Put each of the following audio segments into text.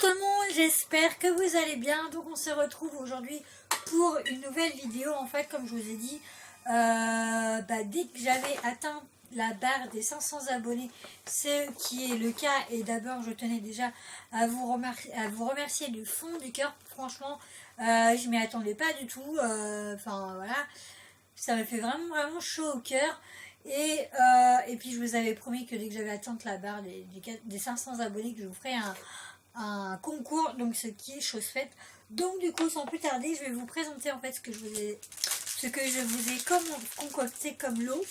tout le monde, j'espère que vous allez bien. Donc on se retrouve aujourd'hui pour une nouvelle vidéo. En fait, comme je vous ai dit, dès que j'avais atteint la barre des 500 abonnés, ce qui est le cas, et d'abord je tenais déjà à vous remercier du fond du cœur. Franchement, je m'y attendais pas du tout. Enfin voilà, ça m'a fait vraiment chaud au cœur. Et puis je vous avais promis que dès que j'avais atteint la barre des 500 abonnés, que je vous ferais un concours, donc ce qui est chose faite. Donc du coup, sans plus tarder, je vais vous présenter en fait ce que je vous ai concocté comme lot.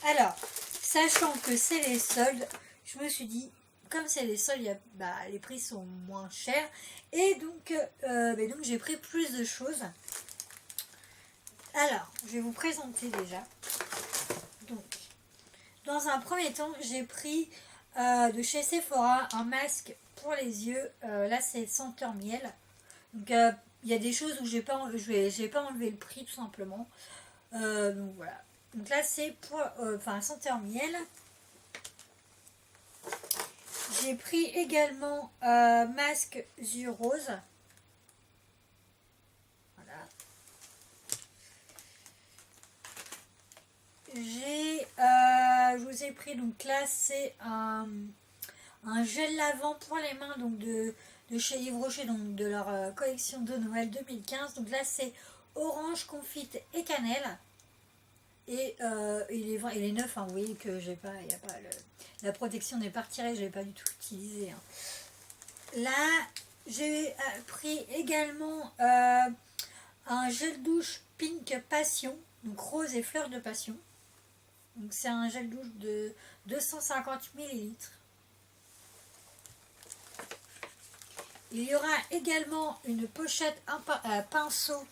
Alors, sachant que c'est les soldes, je me suis dit, comme c'est les soldes, les prix sont moins chers, et donc j'ai pris plus de choses. Alors, je vais vous présenter déjà. Donc, dans un premier temps, j'ai pris de chez Sephora un masque pour les yeux. Là, c'est senteur miel. Donc, il y a des choses où j'ai pas enlevé le prix tout simplement. Donc voilà. Donc là, c'est pour senteur miel. J'ai pris également masque yeux rose. Je vous ai pris, donc là c'est un gel lavant pour les mains, donc de chez Yves Rocher, donc de leur collection de Noël 2015. Donc là c'est orange, confite et cannelle. Et il est neuf, hein, vous voyez que j'ai pas, la protection n'est pas retirée, je l'ai pas du tout utilisé. Hein. Là j'ai pris également un gel douche Pink Passion, donc rose et fleur de passion. Donc c'est un gel douche de 250 ml. Il y aura également une pochette à pinceau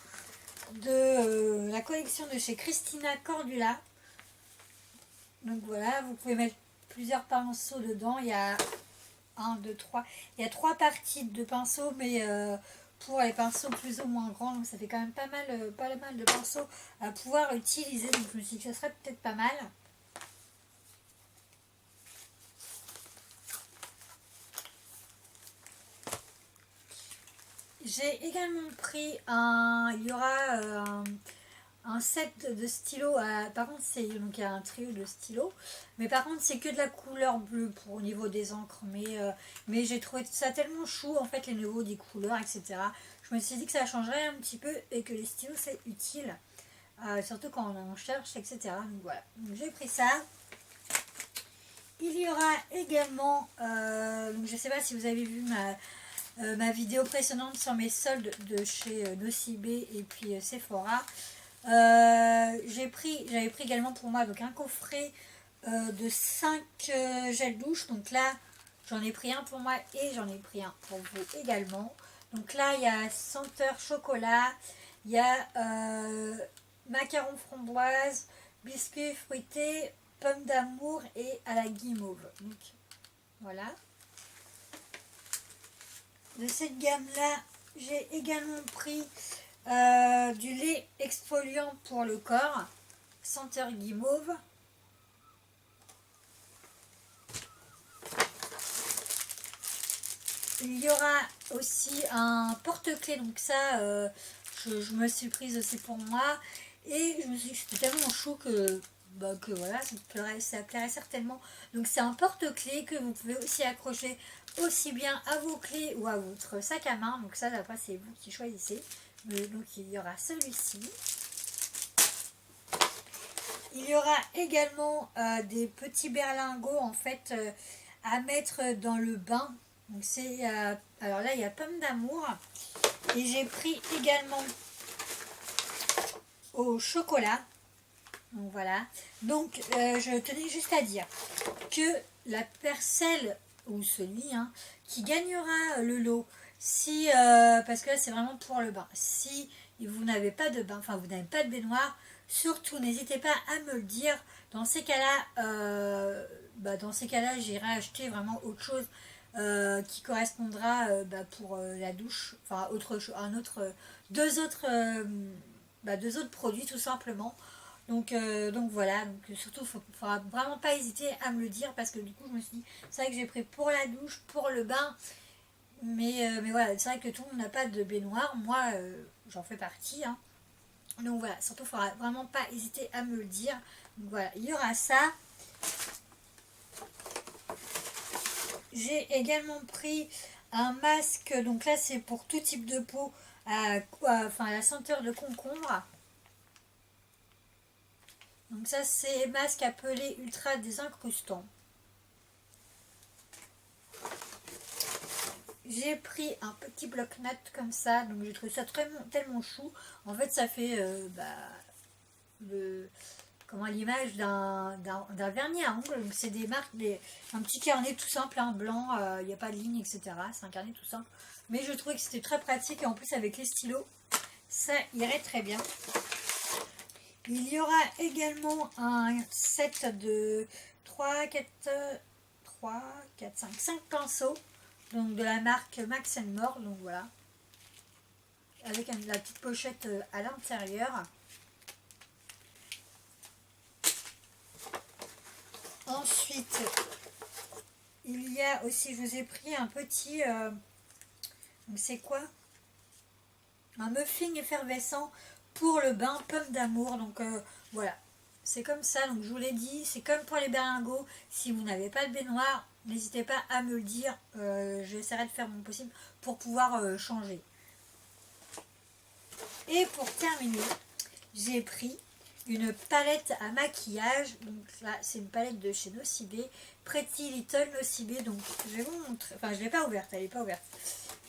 de la collection de chez Christina Cordula. Donc voilà, vous pouvez mettre plusieurs pinceaux dedans. Il y a 1, 2, 3. Il y a 3 parties de pinceaux, mais pour les pinceaux plus ou moins grands, donc ça fait quand même pas mal de pinceaux à pouvoir utiliser. Donc je me suis dit que ça serait peut-être pas mal. J'ai également pris il y aura un set de stylos. Par contre, il y a un trio de stylos, mais par contre, c'est que de la couleur bleue au niveau des encres. Mais j'ai trouvé ça tellement chou, en fait, les niveaux des couleurs, etc. Je me suis dit que ça changerait un petit peu et que les stylos, c'est utile, surtout quand on en cherche, etc. Donc voilà, j'ai pris ça. Il y aura également, donc je sais pas si vous avez vu ma vidéo précédente sur mes soldes de chez Nocibé et puis Sephora. J'avais pris également pour moi donc un coffret de 5 gels douche. Donc là j'en ai pris un pour moi et j'en ai pris un pour vous également. Donc là il y a senteur chocolat, il y a macaron framboise, biscuit fruité, pomme d'amour et à la guimauve. Donc voilà. De cette gamme là, j'ai également pris du lait exfoliant pour le corps, senteur guimauve. Il y aura aussi un porte-clés, donc ça je me suis prise aussi pour moi, et je me suis dit que c'était tellement chou que voilà, ça plairait certainement. Donc c'est un porte-clés que vous pouvez aussi accrocher aussi bien à vos clés ou à votre sac à main. Donc ça, après c'est vous qui choisissez. Donc il y aura celui-ci. Il y aura également des petits berlingots en fait à mettre dans le bain. Donc c'est alors là il y a pomme d'amour, et j'ai pris également au chocolat. Donc voilà. Donc je tenais juste à dire que la personne ou celui qui gagnera le lot, si parce que là c'est vraiment pour le bain, si vous n'avez pas de bain, enfin vous n'avez pas de baignoire, surtout n'hésitez pas à me le dire. Dans ces cas-là j'irai acheter vraiment autre chose qui correspondra pour la douche, enfin deux autres produits tout simplement. Donc voilà, donc surtout il ne faudra vraiment pas hésiter à me le dire, parce que du coup je me suis dit, c'est vrai que j'ai pris pour la douche, pour le bain, Mais voilà, c'est vrai que tout le monde n'a pas de baignoire. Moi, j'en fais partie. Hein. Donc voilà, surtout, il ne faudra vraiment pas hésiter à me le dire. Donc voilà, il y aura ça. J'ai également pris un masque. Donc là, c'est pour tout type de peau. Enfin, à la senteur de concombre. Donc ça, c'est masque appelé Ultra Désincrustant. J'ai pris un petit bloc-notes comme ça, donc j'ai trouvé ça tellement chou. En fait, ça fait l'image d'un vernis à ongles. Donc c'est des marques, un petit carnet tout simple, un blanc, il n'y a pas de ligne, etc. C'est un carnet tout simple. Mais je trouvais que c'était très pratique et en plus avec les stylos, ça irait très bien. Il y aura également un set de 5 pinceaux. Donc de la marque Max More, donc voilà. Avec la petite pochette à l'intérieur. Ensuite, il y a aussi, je vous ai pris un petit, c'est quoi? Un muffin effervescent pour le bain pomme d'amour. Donc voilà, c'est comme ça. Donc je vous l'ai dit, c'est comme pour les berlingots. Si vous n'avez pas de baignoire, n'hésitez pas à me le dire. J'essaierai de faire mon possible pour pouvoir changer. Et pour terminer, j'ai pris une palette à maquillage. Donc là, c'est une palette de chez Nocibé, Pretty Little Nocibé. Donc je vais vous montrer. Enfin, je ne l'ai pas ouverte, elle n'est pas ouverte.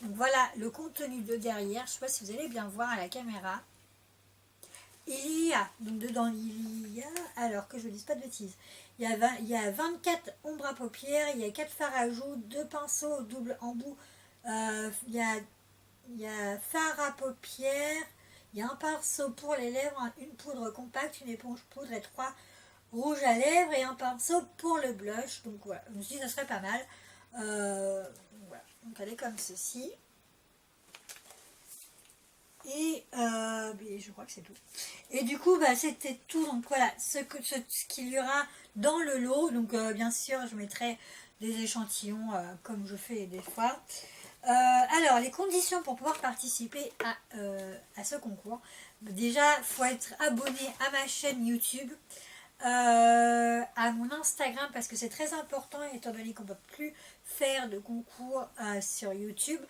Donc voilà le contenu de derrière. Je ne sais pas si vous allez bien voir à la caméra. Il y a, donc dedans il y a, alors que je ne dise pas de bêtises, il y a 24 ombres à paupières, il y a 4 fards à joues, 2 pinceaux double embout, il y a fard à paupières, il y a un pinceau pour les lèvres, une poudre compacte, une éponge poudre et 3 rouges à lèvres et un pinceau pour le blush. Donc voilà, je me suis dit ça serait pas mal. Voilà, donc elle est comme ceci. Et je crois que c'est tout. Et du coup, c'était tout. Donc voilà, ce qu'il y aura dans le lot. Donc bien sûr, je mettrai des échantillons comme je fais des fois. Alors, les conditions pour pouvoir participer à ce concours. Déjà, il faut être abonné à ma chaîne YouTube, à mon Instagram, parce que c'est très important, étant donné qu'on ne peut plus faire de concours sur YouTube.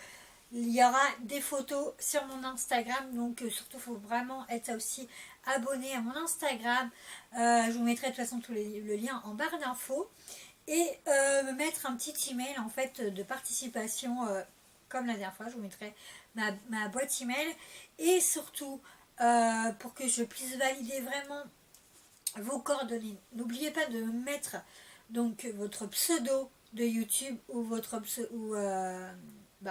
Il y aura des photos sur mon Instagram, donc surtout il faut vraiment être aussi abonné à mon Instagram. Je vous mettrai de toute façon le lien en barre d'infos. Et me mettre un petit email en fait de participation comme la dernière fois. Je vous mettrai ma boîte email. Et surtout pour que je puisse valider vraiment vos coordonnées. N'oubliez pas de mettre donc votre pseudo de YouTube ou votre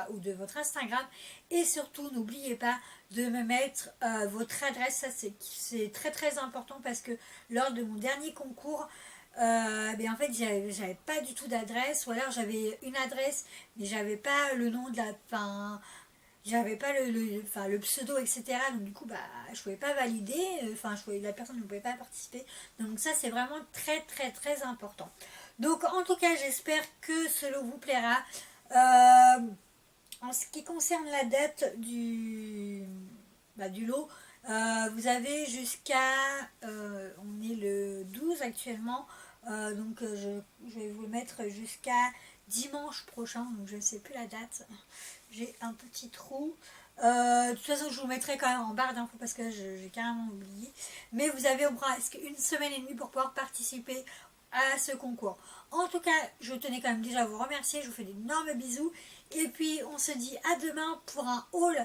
ou de votre Instagram, et surtout n'oubliez pas de me mettre votre adresse. Ça c'est très important parce que lors de mon dernier concours en fait j'avais pas du tout d'adresse, ou alors j'avais une adresse mais j'avais pas le nom de la j'avais pas le pseudo, etc. Donc du coup je pouvais pas valider, la personne ne pouvait pas participer. Donc ça c'est vraiment très important. Donc en tout cas j'espère que cela vous plaira. En ce qui concerne la date du lot, vous avez jusqu'à, on est le 12 actuellement, donc je vais vous le mettre jusqu'à dimanche prochain, donc je ne sais plus la date, j'ai un petit trou. De toute façon je vous mettrai quand même en barre d'infos parce que j'ai carrément oublié, mais vous avez presque une semaine et demie pour pouvoir participer à ce concours. En tout cas, je tenais quand même déjà à vous remercier, je vous fais d'énormes bisous, et puis on se dit à demain pour un haul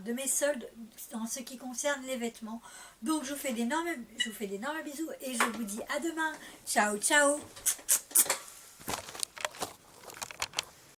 de mes soldes en ce qui concerne les vêtements. Donc je vous fais d'énormes bisous et je vous dis à demain. Ciao ciao.